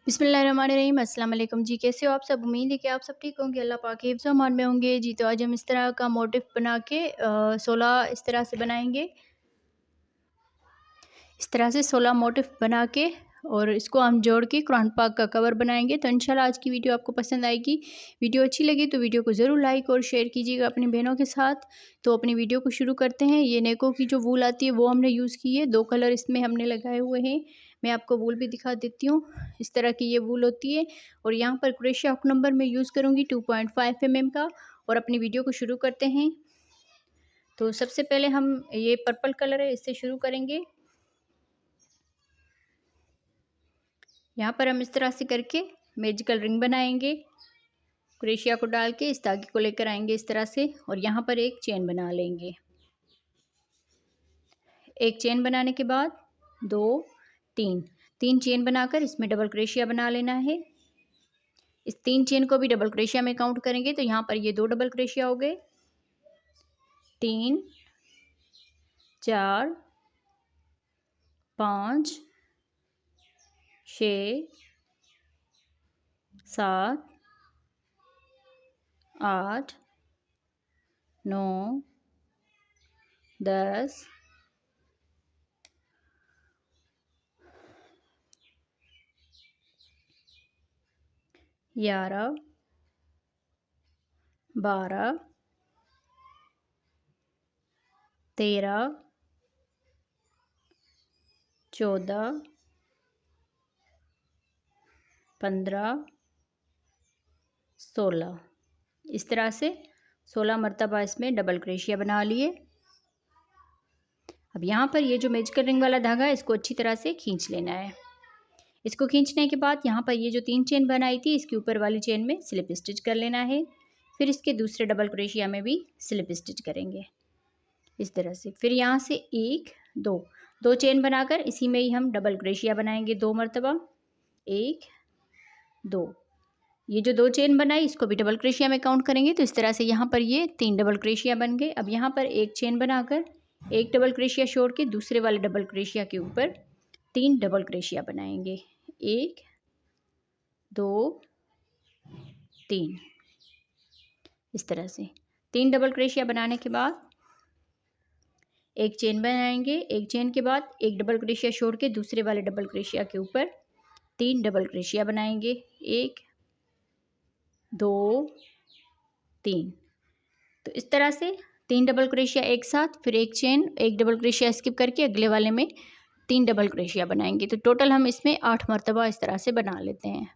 बिस्मिल्लाहिर्रहमानिर्रहीम। अस्सलाम वालेकुम जी। कैसे हो आप सब? उम्मीद है कि आप सब ठीक होंगे, अल्लाह पाक के हिफ्ज़ अमान में होंगे जी। तो आज हम इस तरह का मोटिफ बना के 16 इस तरह से बनाएंगे। इस तरह से 16 मोटिफ बना के और इसको हम जोड़ के कुरान पाक का कवर बनाएंगे। तो इंशाल्लाह आज की वीडियो आपको पसंद आएगी। वीडियो अच्छी लगी तो वीडियो को ज़रूर लाइक और शेयर कीजिएगा अपनी बहनों के साथ। तो अपनी वीडियो को शुरू करते हैं। ये नेको की जो वूल आती है वो हमने यूज़ की है। 2 कलर इसमें हमने लगाए हुए हैं। मैं आपको वूल भी दिखा देती हूँ। इस तरह की ये वूल होती है और यहाँ पर क्रोशिया हुक नंबर मैं यूज़ करूँगी 2.5 mm का। और अपनी वीडियो को शुरू करते हैं। तो सबसे पहले हम ये पर्पल कलर है इससे शुरू करेंगे। यहाँ पर हम इस तरह से करके मैजिकल रिंग बनाएंगे। क्रोशिया को डाल के इस धागे को लेकर आएंगे इस तरह से और यहाँ पर एक चेन बना लेंगे। एक चेन बनाने के बाद 2 3 चेन बनाकर इसमें डबल क्रोशिया बना लेना है। इस 3 चेन को भी डबल क्रोशिया में काउंट करेंगे तो यहाँ पर ये 2 डबल क्रोशिया हो गए। 3 4 5 6 7 8 9 10 11 12 13 14 15 16 इस तरह से 16 मरतबा इसमें डबल क्रोशिया बना लिए। अब यहाँ पर ये जो मैजिकल रिंग वाला धागा है इसको अच्छी तरह से खींच लेना है। इसको खींचने के बाद यहाँ पर ये जो 3 चेन बनाई थी इसके ऊपर वाली चेन में स्लिप स्टिच कर लेना है। फिर इसके दूसरे डबल क्रोशिया में भी स्लिप स्टिच करेंगे इस तरह से। फिर यहाँ से 1 2 चेन बनाकर इसी में ही हम डबल क्रोशिया बनाएंगे 2 मरतबा। 1 2 ये जो 2 चेन बनाई इसको भी डबल क्रोशिया में काउंट करेंगे तो इस तरह से यहाँ पर ये 3 डबल क्रोशिया बन गए। अब यहाँ पर एक चेन बनाकर एक डबल क्रोशिया छोड़ के दूसरे वाले डबल क्रोशिया के ऊपर 3 डबल क्रोशिया बनाएंगे। 1 2 3 इस तरह से 3 डबल क्रोशिया बनाने के बाद एक चेन बनाएंगे। एक चेन के बाद एक डबल क्रोशिया छोड़ के दूसरे वाले डबल क्रोशिया के ऊपर 3 डबल क्रोशिया बनाएंगे। 1 2 3 तो इस तरह से 3 डबल क्रोशिया एक साथ, फिर एक चेन, एक डबल क्रोशिया स्किप करके अगले वाले में 3 डबल क्रोशिया बनाएंगे। तो टोटल हम इसमें 8 मरतबा इस तरह से बना लेते हैं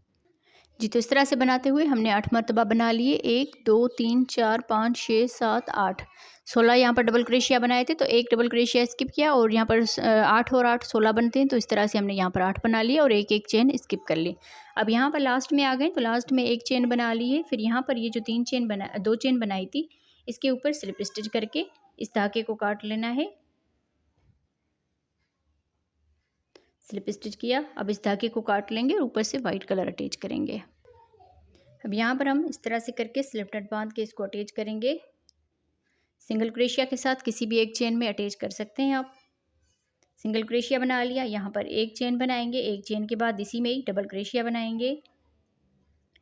जी। तो इस तरह से बनाते हुए हमने 8 मरतबा बना लिए। 1 2 3 4 5 6 7 8 16 यहाँ पर डबल क्रोशिया बनाए थे तो एक डबल क्रोशिया स्किप किया और यहाँ पर 8 और 8 16 बनते हैं। तो इस तरह से हमने यहाँ पर 8 बना लिए और एक एक चेन स्किप कर ली। अब यहाँ पर लास्ट में आ गए तो लास्ट में एक चेन बना ली है। फिर यहाँ पर ये जो 2 चेन बनाई थी इसके ऊपर स्लिप स्टिच करके इस धागे को काट लेना है। स्लिप स्टिच किया। अब इस धागे को काट लेंगे और ऊपर से वाइट कलर अटैच करेंगे। अब यहाँ पर हम इस तरह से करके स्लिप नट बांध के इसको अटैच करेंगे। सिंगल क्रोशिया के साथ किसी भी एक चेन में अटैच कर सकते हैं आप। सिंगल क्रोशिया बना लिया। यहाँ पर एक चेन बनाएंगे। एक चेन के बाद इसी में ही डबल क्रोशिया बनाएंगे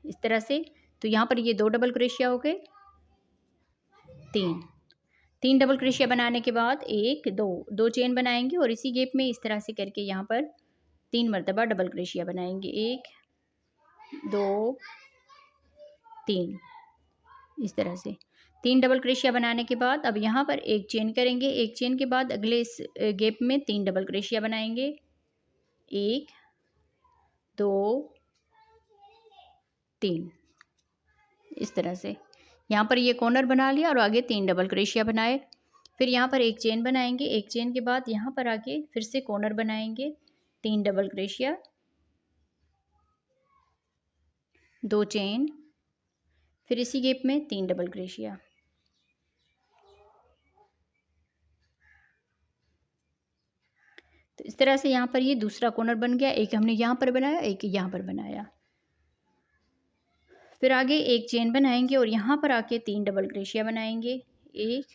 इस तरह से। तो यहाँ पर ये 2 डबल क्रोशिया हो गए। 3 डबल क्रोशिया बनाने के बाद 1 2 चेन बनाएंगे और इसी गैप में इस तरह से करके यहाँ पर 3 मरतबा डबल क्रोशिया बनाएंगे। 1 2 3 इस तरह से 3 डबल क्रोशिया बनाने के बाद अब यहाँ पर एक चेन करेंगे। एक चेन के बाद अगले इस गैप में 3 डबल क्रोशिया बनाएंगे। 1 2 3 इस तरह से यहाँ पर ये कॉर्नर बना लिया और आगे 3 डबल क्रोशिया बनाए। फिर यहाँ पर एक चेन बनाएंगे। एक चेन के बाद यहाँ पर आके फिर से कॉर्नर बनाएंगे। 3 डबल क्रोशिया, 2 चेन, फिर इसी गैप में 3 डबल क्रोशिया। तो इस तरह से यहाँ पर ये दूसरा कॉर्नर बन गया। एक हमने यहाँ पर बनाया, एक यहाँ पर बनाया। फिर आगे एक चेन बनाएंगे और यहाँ पर आके 3 डबल क्रोशिया बनाएंगे। 1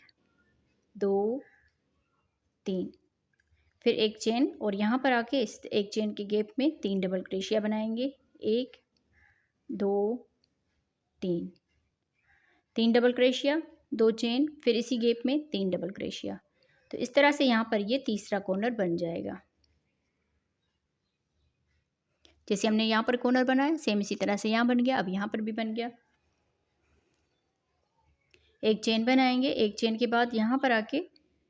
2 3 फिर एक चेन और यहाँ पर आके इस एक चेन के गैप में 3 डबल क्रोशिया बनाएंगे। 1 2 3, 3 डबल क्रोशिया, 2 चेन, फिर इसी गैप में 3 डबल क्रोशिया। तो इस तरह से यहाँ पर ये तीसरा कॉर्नर बन जाएगा। जैसे हमने यहाँ पर कॉर्नर बनाया सेम इसी तरह से यहाँ बन गया। अब यहाँ पर भी बन गया। एक चेन बनाएंगे, एक चेन के बाद यहाँ पर आके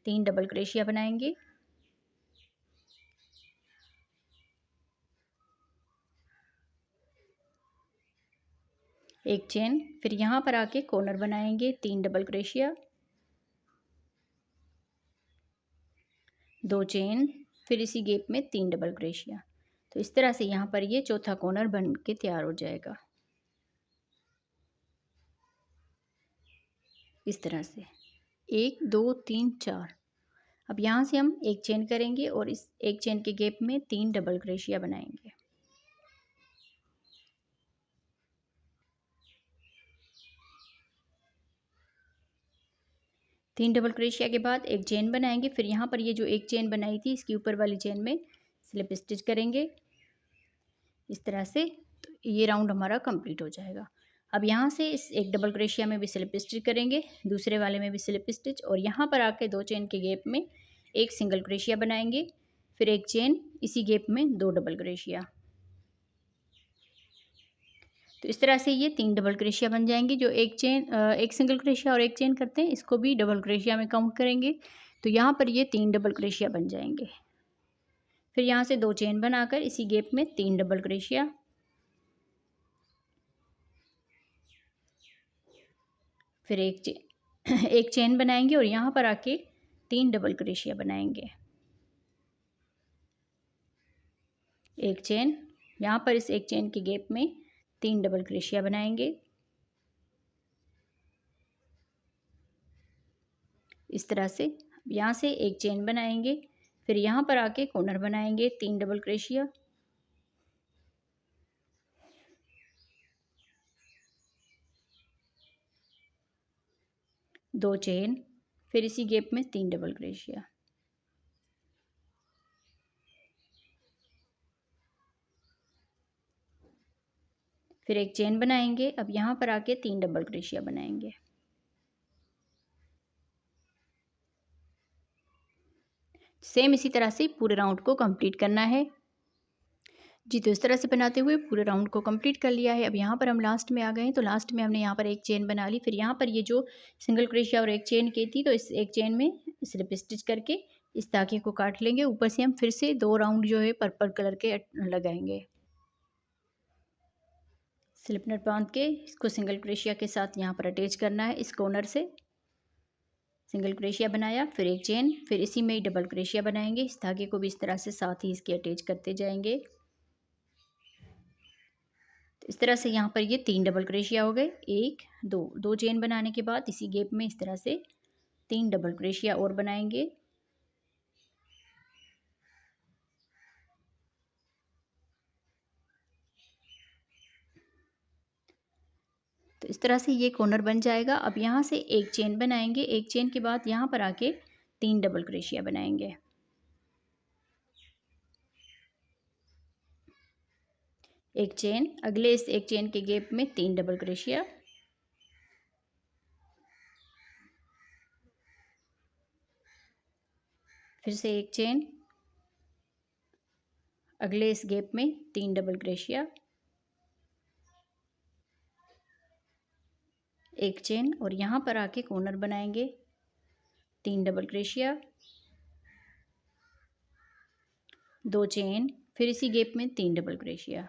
3 डबल क्रोशिया बनाएंगे। एक चेन, फिर यहाँ पर आके कॉर्नर बनाएंगे, 3 डबल क्रोशिया, 2 चेन, फिर इसी गैप में 3 डबल क्रोशिया। तो इस तरह से यहाँ पर ये चौथा कॉर्नर बन के तैयार हो जाएगा। इस तरह से 1 2 3 4। अब यहाँ से हम एक चेन करेंगे और इस एक चेन के गैप में 3 डबल क्रोशिया बनाएंगे। तीन डबल क्रोशिया के बाद एक चेन बनाएंगे। फिर यहाँ पर ये जो एक चेन बनाई थी इसकी ऊपर वाली चेन में स्लिप स्टिच करेंगे इस तरह से। तो ये राउंड हमारा कंप्लीट हो जाएगा। अब यहाँ से इस एक डबल क्रोशिया में भी स्लिप स्टिच करेंगे, दूसरे वाले में भी स्लिप स्टिच, और यहाँ पर आके 2 चेन के गैप में एक सिंगल क्रोशिया बनाएंगे, फिर एक चेन, इसी गैप में 2 डबल क्रोशिया। तो इस तरह से ये 3 डबल क्रोशिया बन जाएंगे। जो एक सिंगल क्रोशिया और एक चेन करते हैं इसको भी डबल क्रोशिया में काउंट करेंगे। तो यहाँ पर ये 3 डबल क्रोशिया बन जाएंगे। फिर यहाँ से 2 चेन बनाकर इसी गैप में 3 डबल क्रोशिया, फिर एक चेन बनाएंगे और यहाँ पर आके 3 डबल क्रोशिया बनाएंगे। एक चेन, यहाँ पर इस एक चेन के गैप में 3 डबल क्रोशिया बनाएंगे इस तरह से। यहाँ से एक चेन बनाएंगे, फिर यहाँ पर आके कॉर्नर बनाएंगे, 3 डबल क्रोशिया, दो चेन, फिर इसी गैप में 3 डबल क्रोशिया, फिर एक चेन बनाएंगे। अब यहाँ पर आके 3 डबल क्रोशिया बनाएंगे। सेम इसी तरह से पूरे राउंड को कंप्लीट करना है जी। तो इस तरह से बनाते हुए पूरे राउंड को कंप्लीट कर लिया है। अब यहाँ पर हम लास्ट में आ गए हैं। तो लास्ट में हमने यहाँ पर एक चेन बना ली, फिर यहाँ पर ये जो सिंगल क्रोशिया और एक चेन की थी तो इस एक चेन में स्लिप स्टिच करके इस धागे को काट लेंगे। ऊपर से हम फिर से 2 राउंड जो है पर्पल कलर के लगाएंगे। स्लिप नट बांध के इसको सिंगल क्रोशिया के साथ यहाँ पर अटैच करना है। इस कॉर्नर से सिंगल क्रोशिया बनाया, फिर एक चेन, फिर इसी में ही डबल क्रोशिया बनाएंगे। इस धागे को भी इस तरह से साथ ही इसके अटैच करते जाएंगे। तो इस तरह से यहाँ पर ये 3 डबल क्रोशिया हो गए। 1 2 चेन बनाने के बाद इसी गैप में इस तरह से 3 डबल क्रोशिया और बनाएंगे। तो इस तरह से ये कॉर्नर बन जाएगा। अब यहाँ से एक चेन बनाएंगे, एक चेन के बाद यहाँ पर आके 3 डबल क्रोशिया बनाएंगे। एक चेन, अगले इस एक चेन के गैप में 3 डबल क्रोशिया, फिर से एक चेन, अगले इस गैप में 3 डबल क्रोशिया, एक चेन, और यहाँ पर आके कॉर्नर बनाएंगे, 3 डबल क्रोशिया, 2 चेन, फिर इसी गैप में 3 डबल क्रोशिया।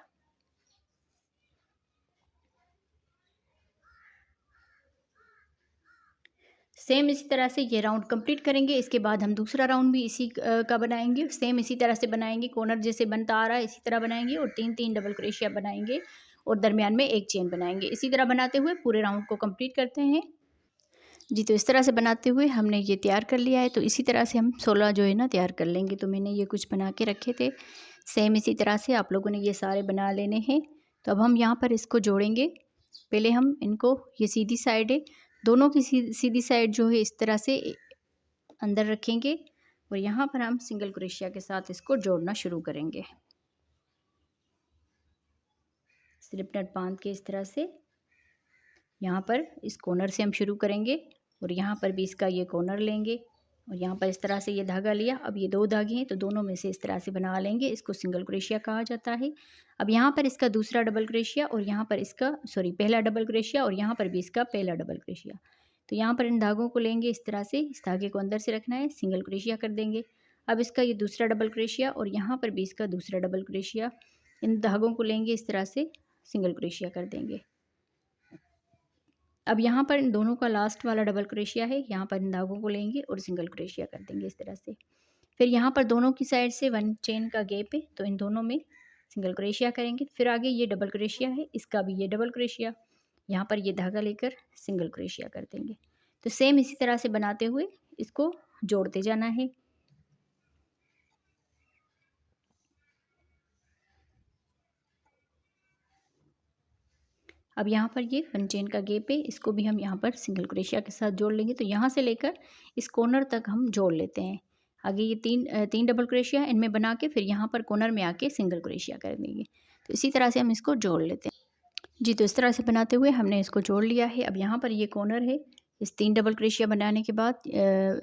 सेम इसी तरह से ये राउंड कंप्लीट करेंगे। इसके बाद हम दूसरा राउंड भी इसी का बनाएंगे। सेम इसी तरह से बनाएंगे, कॉर्नर जैसे बनता आ रहा है इसी तरह बनाएंगे और 3 डबल क्रोशिया बनाएंगे और दरमियान में एक चेन बनाएंगे। इसी तरह बनाते हुए पूरे राउंड को कंप्लीट करते हैं जी। तो इस तरह से बनाते हुए हमने ये तैयार कर लिया है। तो इसी तरह से हम 16 जो है ना तैयार कर लेंगे। तो मैंने ये कुछ बना के रखे थे, सेम इसी तरह से आप लोगों ने ये सारे बना लेने हैं। तो अब हम यहाँ पर इसको जोड़ेंगे। पहले हम इनको, ये सीधी साइड है, दोनों की सीधी साइड जो है इस तरह से अंदर रखेंगे और यहाँ पर हम सिंगल क्रोशिया के साथ इसको जोड़ना शुरू करेंगे। स्लिप नट बांध के इस तरह से यहाँ पर इस कॉर्नर से हम शुरू करेंगे और यहाँ पर भी इसका ये कॉर्नर लेंगे और यहाँ पर इस तरह से ये धागा लिया। अब ये 2 धागे हैं तो दोनों में से इस तरह से बना लेंगे, इसको सिंगल क्रोशिया कहा जाता है। अब यहाँ पर इसका दूसरा डबल क्रोशिया और यहाँ पर इसका पहला डबल क्रोशिया और यहाँ पर भी इसका पहला डबल क्रोशिया। तो यहाँ पर इन धागों को लेंगे इस तरह से, इस धागे को अंदर से रखना है, सिंगल क्रोशिया कर देंगे। अब इसका ये दूसरा डबल क्रोशिया और यहाँ पर भी इसका दूसरा डबल क्रोशिया, इन धागों को लेंगे इस तरह से, सिंगल क्रोशिया कर देंगे। अब यहाँ पर इन दोनों का लास्ट वाला डबल क्रोशिया है, यहाँ पर इन धागों को लेंगे और सिंगल क्रोशिया कर देंगे इस तरह से। फिर यहाँ पर दोनों की साइड से 1 चेन का गैप है तो इन दोनों में सिंगल क्रोशिया करेंगे। फिर आगे ये डबल क्रोशिया है, इसका भी ये डबल क्रोशिया, यहाँ पर ये धागा लेकर सिंगल क्रोशिया कर देंगे। तो सेम इसी तरह से बनाते हुए इसको जोड़ते जाना है। अब यहाँ पर ये 1 चेन का गैप है, इसको भी हम यहाँ पर सिंगल क्रोशिया के साथ जोड़ लेंगे। तो यहाँ से लेकर इस कॉर्नर तक हम जोड़ लेते हैं। आगे ये तीन डबल क्रोशिया इनमें बना के फिर यहाँ पर कॉर्नर में आके सिंगल क्रोशिया कर देंगे। तो इसी तरह से हम इसको जोड़ लेते हैं। जी, तो इस तरह से बनाते हुए हमने इसको जोड़ लिया है। अब यहाँ पर ये कॉर्नर है, इस 3 डबल क्रोशिया बनाने के बाद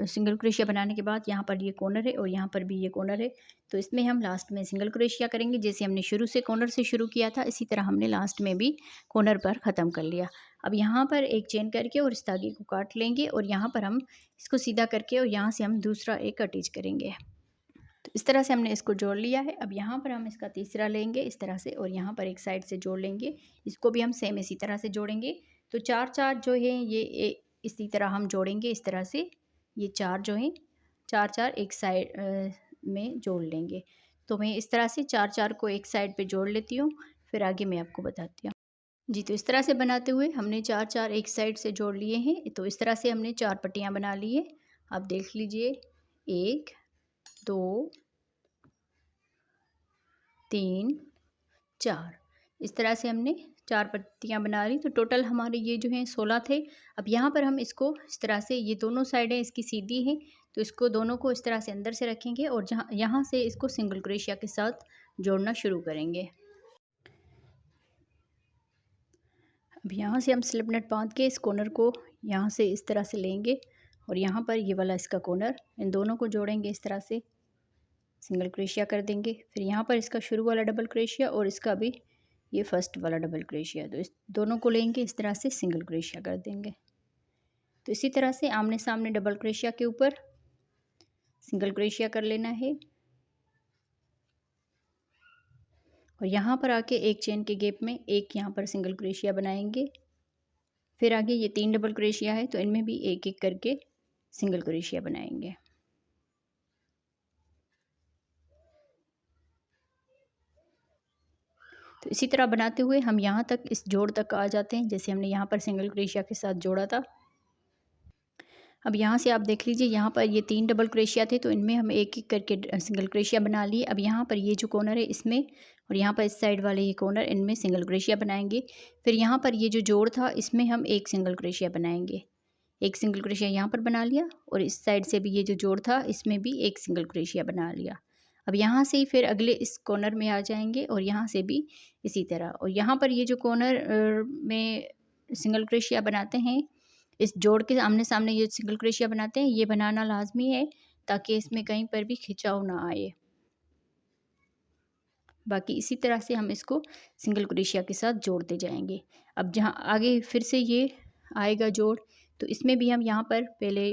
सिंगल क्रोशिया बनाने के बाद यहाँ पर ये कॉर्नर है और यहाँ पर भी ये कॉर्नर है। तो इसमें हम लास्ट में सिंगल क्रोशिया करेंगे। जैसे हमने शुरू से कॉर्नर से शुरू किया था इसी तरह हमने लास्ट में भी कॉर्नर पर ख़त्म कर लिया। अब यहाँ पर एक चेन करके और इस धागे को काट लेंगे और यहाँ पर हम इसको सीधा करके और यहाँ से हम दूसरा एक अटैच करेंगे। तो इस तरह से हमने इसको जोड़ लिया है। अब यहाँ पर हम इसका तीसरा लेंगे इस तरह से और यहाँ पर एक साइड से जोड़ लेंगे, इसको भी हम सेम इसी तरह से जोड़ेंगे। तो 4 जो है ये इसी तरह हम जोड़ेंगे इस तरह से, ये 4 जो हैं 4 एक साइड में जोड़ लेंगे। तो मैं इस तरह से 4 को एक साइड पे जोड़ लेती हूँ, फिर आगे मैं आपको बताती हूँ। जी, तो इस तरह से बनाते हुए हमने 4 एक साइड से जोड़ लिए हैं। तो इस तरह से हमने 4 पट्टियाँ बना ली है। आप देख लीजिए, 1 2 3 4 इस तरह से हमने 4 पट्टियाँ बना ली। तो टोटल हमारे ये जो हैं 16 थे। अब यहाँ पर हम इसको इस तरह से, ये दोनों साइडें इसकी सीधी हैं तो इसको दोनों को इस तरह से अंदर से रखेंगे और जहाँ यहाँ से इसको सिंगल क्रोशिया के साथ जोड़ना शुरू करेंगे। अब यहाँ से हम स्लिप नट बांध के इस कॉर्नर को यहाँ से इस तरह से लेंगे और यहाँ पर ये वाला इसका कॉर्नर, इन दोनों को जोड़ेंगे इस तरह से, सिंगल क्रोशिया कर देंगे। फिर यहाँ पर इसका शुरू वाला डबल क्रोशिया और इसका भी ये फर्स्ट वाला डबल क्रोशिया, तो इस दोनों को लेंगे इस तरह से सिंगल क्रोशिया कर देंगे। तो इसी तरह से आमने सामने डबल क्रोशिया के ऊपर सिंगल क्रोशिया कर लेना है और यहाँ पर आके एक चेन के गैप में एक यहाँ पर सिंगल क्रोशिया बनाएंगे। फिर आगे ये 3 डबल क्रोशिया है तो इनमें भी एक एक करके सिंगल क्रोशिया बनाएंगे। तो इसी तरह बनाते हुए हम यहाँ तक इस जोड़ तक आ जाते हैं जैसे हमने यहाँ पर सिंगल क्रोशिया के साथ जोड़ा था। अब यहाँ से आप देख लीजिए, यहाँ पर ये 3 डबल क्रोशिया थे तो इनमें हम एक एक करके सिंगल क्रोशिया बना लिए। अब यहाँ पर ये जो कॉर्नर है इसमें और यहाँ पर इस साइड वाले ये कॉर्नर, इनमें सिंगल क्रोशिया बनाएंगे। फिर यहाँ पर ये जो जोड़ था इसमें हम एक सिंगल क्रोशिया बनाएंगे। एक सिंगल क्रोशिया यहाँ पर बना लिया और इस साइड से भी ये जो जोड़ था इसमें भी एक सिंगल क्रोशिया बना लिया। अब यहाँ से ही फिर अगले इस कॉर्नर में आ जाएंगे और यहाँ से भी इसी तरह, और यहाँ पर ये जो कॉर्नर में सिंगल क्रोशिया बनाते हैं, इस जोड़ के आमने सामने ये सिंगल क्रोशिया बनाते हैं, ये बनाना लाजमी है ताकि इसमें कहीं पर भी खिंचाव ना आए। बाकी इसी तरह से हम इसको सिंगल क्रोशिया के साथ जोड़ते जाएंगे। अब जहाँ आगे फिर से ये आएगा जोड़, तो इसमें भी हम यहाँ पर पहले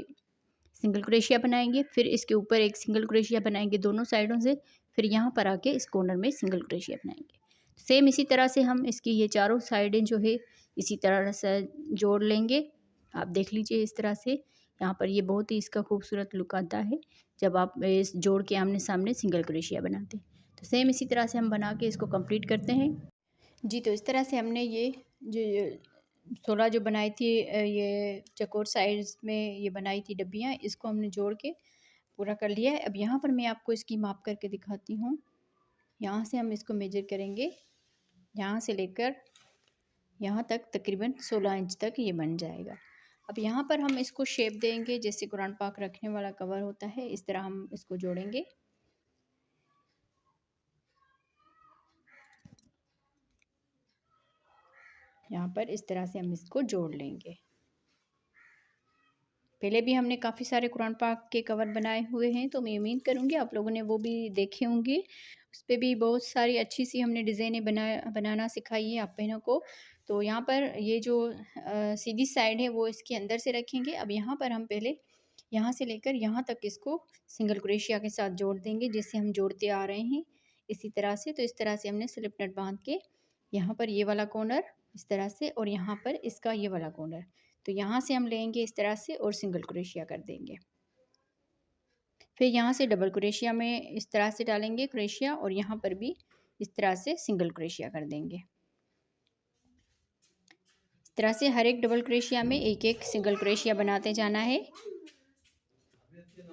सिंगल क्रोशिया बनाएंगे, फिर इसके ऊपर एक सिंगल क्रोशिया बनाएंगे दोनों साइडों से, फिर यहाँ पर आके इस कॉर्नर में सिंगल क्रोशिया बनाएंगे। सेम इसी तरह से हम इसकी ये चारों साइडें जो है इसी तरह से जोड़ लेंगे। आप देख लीजिए इस तरह से, यहाँ पर ये बहुत ही इसका खूबसूरत लुक आता है जब आप इस जोड़ के आमने सामने सिंगल क्रोशिया बनाते हैं। तो सेम इसी तरह से हम बना के इसको कंप्लीट करते हैं। जी, तो इस तरह से हमने ये जो 16 जो बनाई थी, ये चकोर साइज़ में ये बनाई थी डब्बियाँ, इसको हमने जोड़ के पूरा कर लिया है। अब यहाँ पर मैं आपको इसकी माप करके दिखाती हूँ। यहाँ से हम इसको मेजर करेंगे, यहाँ से लेकर यहाँ तक तकरीबन 16 इंच तक ये बन जाएगा। अब यहाँ पर हम इसको शेप देंगे जैसे कुरान पाक रखने वाला कवर होता है, इस तरह हम इसको जोड़ेंगे। यहाँ पर इस तरह से हम इसको जोड़ लेंगे। पहले भी हमने काफ़ी सारे कुरान पाक के कवर बनाए हुए हैं, तो मैं उम्मीद करूँगी आप लोगों ने वो भी देखे होंगे। उस पे भी बहुत सारी अच्छी सी हमने डिज़ाइनें बनाना सिखाई है आप बहनों को। तो यहाँ पर ये जो सीधी साइड है वो इसके अंदर से रखेंगे। अब यहाँ पर हम पहले यहाँ से लेकर यहाँ तक इसको सिंगल क्रोशिया के साथ जोड़ देंगे, जैसे हम जोड़ते आ रहे हैं इसी तरह से। तो इस तरह से हमने स्लिप नट बांध के यहाँ पर ये वाला कॉर्नर इस तरह से और यहाँ पर इसका ये वाला कॉर्नर, तो यहाँ से हम लेंगे इस तरह से और सिंगल क्रोशिया कर देंगे। फिर यहाँ से डबल क्रोशिया में इस तरह से डालेंगे क्रोशिया और यहाँ पर भी इस तरह से सिंगल क्रोशिया कर देंगे। इस तरह से हर एक डबल क्रोशिया में एक एक सिंगल क्रोशिया बनाते जाना है।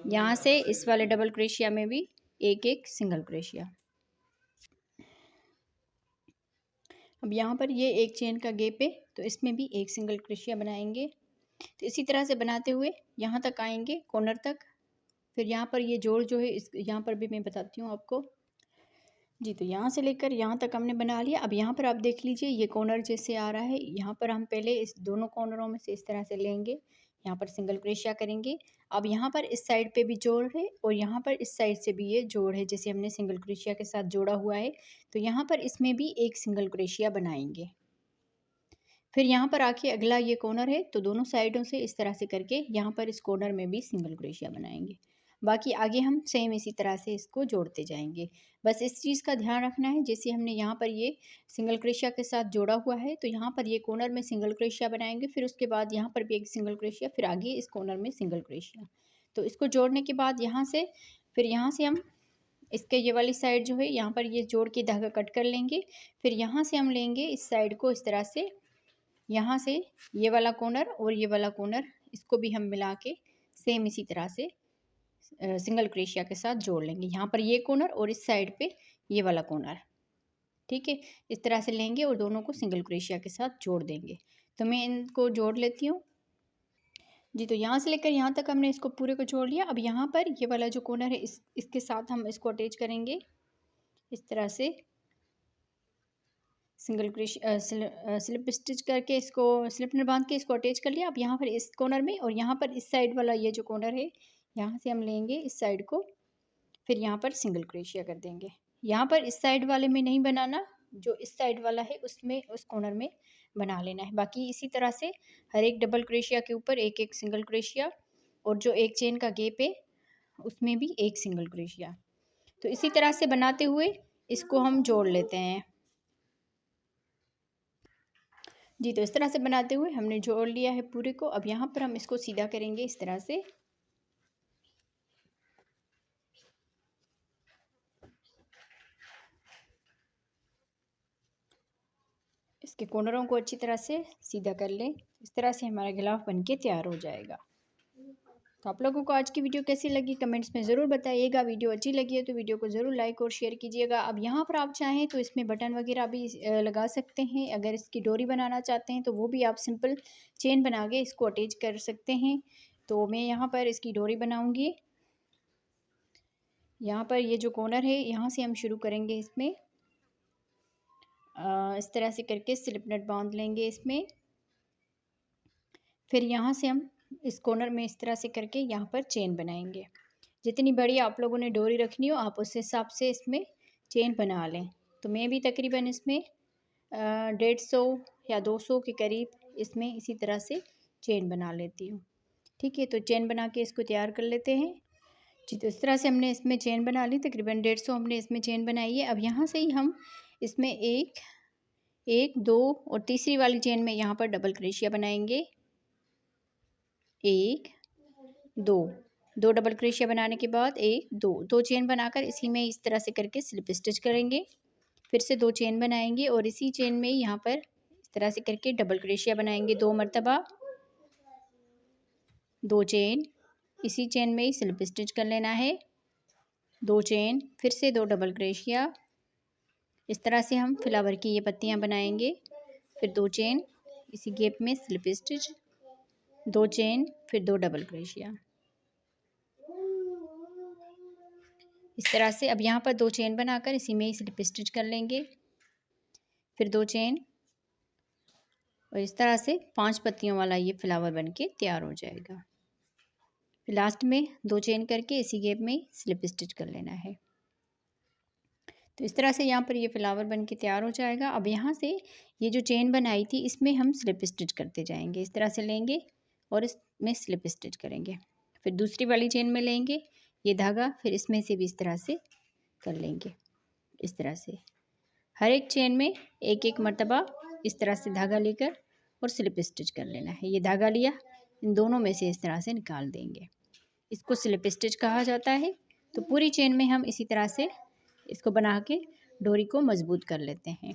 यहाँ से इस वाले डबल क्रोशिया में भी एक एक सिंगल क्रोशिया। अब यहाँ पर ये एक चेन का गैप है, तो इसमें भी एक सिंगल क्रोशिया बनाएंगे। तो इसी तरह से बनाते हुए यहाँ तक आएंगे कॉर्नर तक। फिर यहाँ पर ये जोड़ जो है इस यहाँ पर भी मैं बताती हूँ आपको जी। तो यहाँ से लेकर यहाँ तक हमने बना लिया। अब यहाँ पर आप देख लीजिए ये कॉर्नर जैसे आ रहा है, यहाँ पर हम पहले इस दोनों कॉर्नरों में से इस तरह से लेंगे, यहाँ पर सिंगल क्रोशिया करेंगे। अब यहाँ पर इस साइड पे भी जोड़ है और यहाँ पर इस साइड से भी ये जोड़ है, जैसे हमने सिंगल क्रोशिया के साथ जोड़ा हुआ है। तो यहाँ पर इसमें भी एक सिंगल क्रोशिया बनाएंगे। फिर यहाँ पर आके अगला ये कॉर्नर है, तो दोनों साइडों से इस तरह से करके यहाँ पर इस कॉर्नर में भी सिंगल क्रोशिया बनाएंगे। बाकी आगे हम सेम इसी तरह से इसको जोड़ते जाएंगे। बस इस चीज़ का ध्यान रखना है, जैसे हमने यहाँ पर ये सिंगल क्रोशिया के साथ जोड़ा हुआ है, तो यहाँ पर ये कॉर्नर में सिंगल क्रोशिया बनाएंगे। फिर उसके बाद यहाँ पर भी एक सिंगल क्रोशिया, फिर आगे इस कॉर्नर में सिंगल क्रोशिया। तो इसको जोड़ने के बाद यहाँ से फिर यहाँ से हम इसके ये वाली साइड जो है यहाँ पर ये जोड़ के धागा कट कर लेंगे। फिर यहाँ से हम लेंगे इस साइड को इस तरह से, यहाँ से ये वाला कॉर्नर और ये वाला कॉर्नर इसको भी हम मिला के सेम इसी तरह से सिंगल क्रोशिया के साथ जोड़ लेंगे। यहाँ पर ये कॉर्नर और इस साइड पे ये वाला कॉर्नर, ठीक है, इस तरह से लेंगे और दोनों को सिंगल क्रोशिया के साथ जोड़ देंगे। तो मैं इनको जोड़ लेती हूँ जी। तो यहाँ से लेकर यहाँ तक हमने इसको पूरे को जोड़ लिया। अब यहाँ पर ये वाला जो कॉर्नर है इसके साथ हम इसको अटैच करेंगे इस तरह से सिंगल स्लिप स्टिच करके, इसको स्लिप नट बांध के इसको अटैच कर लिया। अब यहाँ पर इस कॉर्नर में और यहाँ पर इस साइड वाला ये जो कॉर्नर है यहाँ से हम लेंगे इस साइड को, फिर यहाँ पर सिंगल क्रोशिया कर देंगे। यहाँ पर इस साइड वाले में नहीं बनाना, जो इस साइड वाला है उसमें उस कॉर्नर में बना लेना है। बाकी इसी तरह से हर एक डबल क्रोशिया के ऊपर एक एक सिंगल क्रोशिया और जो एक चेन का गैप है उसमें भी एक सिंगल क्रोशिया। तो इसी तरह से बनाते हुए इसको हम जोड़ लेते हैं जी। तो इस तरह से बनाते हुए हमने जोड़ लिया है पूरे को। अब यहाँ पर हम इसको सीधा करेंगे इस तरह से। इसके कॉर्नरों को अच्छी तरह से सीधा कर लें, इस तरह से हमारा गिलाफ बनके तैयार हो जाएगा। तो आप लोगों को आज की वीडियो कैसी लगी कमेंट्स में ज़रूर बताइएगा। वीडियो अच्छी लगी है तो वीडियो को ज़रूर लाइक और शेयर कीजिएगा। अब यहाँ पर आप चाहें तो इसमें बटन वगैरह भी लगा सकते हैं। अगर इसकी डोरी बनाना चाहते हैं तो वो भी आप सिंपल चेन बना के इसको अटैच कर सकते हैं। तो मैं यहाँ पर इसकी डोरी बनाऊँगी। यहाँ पर ये जो कॉर्नर है यहाँ से हम शुरू करेंगे, इसमें इस तरह से करके स्लिप नट बांध लेंगे इसमें। फिर यहाँ से हम इस कॉर्नर में इस तरह से करके यहाँ पर चेन बनाएंगे। जितनी बड़ी आप लोगों ने डोरी रखनी हो आप उस हिसाब से इसमें चेन बना लें। तो मैं भी तकरीबन इसमें 150 या 200 के करीब इसमें इसी तरह से चेन बना लेती हूँ, ठीक है। तो चेन बना के इसको तैयार कर लेते हैं जी। तो इस तरह से हमने इसमें चेन बना ली, तकरीबन 150 हमने इसमें चेन बनाई है। अब यहाँ से ही हम इसमें एक दो और तीसरी वाली चेन में यहाँ पर डबल क्रोशिया बनाएंगे। एक दो डबल क्रोशिया बनाने के बाद एक दो चेन बनाकर इसी में इस तरह से करके स्लिप स्टिच करेंगे। फिर से 2 चेन बनाएंगे और इसी चेन में यहाँ पर इस तरह से करके डबल क्रोशिया बनाएंगे 2 मरतबा, 2 चेन, इसी चेन में ही स्लिप स्टिच कर लेना है, 2 चेन, फिर से 2 डबल क्रोशिया। इस तरह से हम फ्लावर की ये पत्तियाँ बनाएंगे। फिर 2 चेन, इसी गैप में स्लिप स्टिच, 2 चेन, फिर 2 डबल क्रोशिया। इस तरह से अब यहाँ पर 2 चेन बनाकर इसी में ही स्लिप स्टिच कर लेंगे। फिर 2 चेन, और इस तरह से 5 पत्तियों वाला ये फ्लावर बन के तैयार हो जाएगा। फिर लास्ट में 2 चेन करके इसी गैप में स्लिप स्टिच कर लेना है। तो इस तरह से यहाँ पर ये फ्लावर बन के तैयार हो जाएगा। अब यहाँ से ये जो चेन बनाई थी इसमें हम स्लिप स्टिच करते जाएंगे। इस तरह से लेंगे और इसमें स्लिप स्टिच करेंगे। फिर दूसरी वाली चेन में लेंगे ये धागा, फिर इसमें से भी इस तरह से कर लेंगे। इस तरह से हर एक चेन में एक एक मर्तबा इस तरह से धागा लेकर और स्लिप स्टिच कर लेना है। ये धागा लिया, इन दोनों में से इस तरह से निकाल देंगे। इसको स्लिप स्टिच कहा जाता है। तो पूरी चेन में हम इसी तरह से इसको बना के डोरी को मजबूत कर लेते हैं।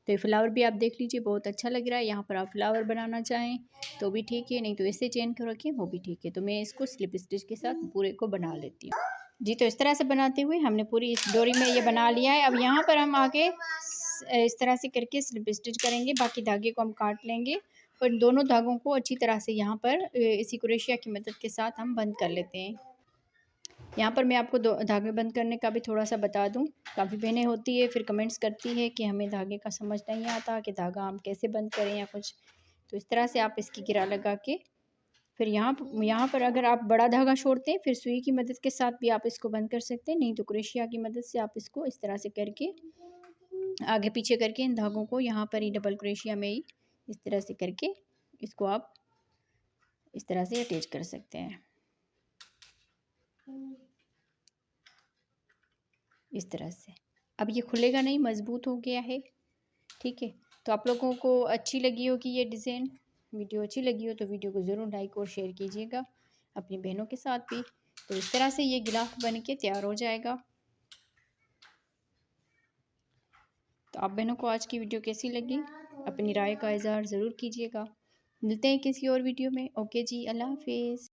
तो ये फ्लावर भी आप देख लीजिए, बहुत अच्छा लग रहा है। यहाँ पर आप फ्लावर बनाना चाहें तो भी ठीक है, नहीं तो ऐसे चेन को रखें वो भी ठीक है। तो मैं इसको स्लिप स्टिच के साथ पूरे को बना लेती हूँ जी। तो इस तरह से बनाते हुए हमने पूरी इस डोरी में ये बना लिया है। अब यहाँ पर हम आगे इस तरह से करके स्लिप स्टिच करेंगे। बाकी धागे को हम काट लेंगे और दोनों धागों को अच्छी तरह से यहाँ पर इसी क्रोशिया की मदद के साथ हम बंद कर लेते हैं। यहाँ पर मैं आपको धागे बंद करने का भी थोड़ा सा बता दूँ। काफ़ी बहनें होती है फिर कमेंट्स करती है कि हमें धागे का समझ नहीं आता कि धागा हम कैसे बंद करें या कुछ। तो इस तरह से आप इसकी गिरा लगा के फिर यहाँ पर अगर आप बड़ा धागा छोड़ते हैं फिर सुई की मदद के साथ भी आप इसको बंद कर सकते हैं, नहीं तो क्रोशिया की मदद से आप इसको इस तरह से करके आगे पीछे करके इन धागों को यहाँ पर ही डबल क्रोशिया में ही इस तरह से करके इसको आप इस तरह से अटैच कर सकते हैं। इस तरह से अब ये खुलेगा नहीं, मज़बूत हो गया है। ठीक है, तो आप लोगों को अच्छी लगी होगी ये डिज़ाइन। वीडियो अच्छी लगी हो तो वीडियो को ज़रूर लाइक और शेयर कीजिएगा अपनी बहनों के साथ भी। तो इस तरह से ये गिलाफ बन के तैयार हो जाएगा। तो आप बहनों को आज की वीडियो कैसी लगी अपनी राय का इज़हार ज़रूर कीजिएगा। मिलते हैं किसी और वीडियो में। ओके जी, अल्लाह हाफिज़।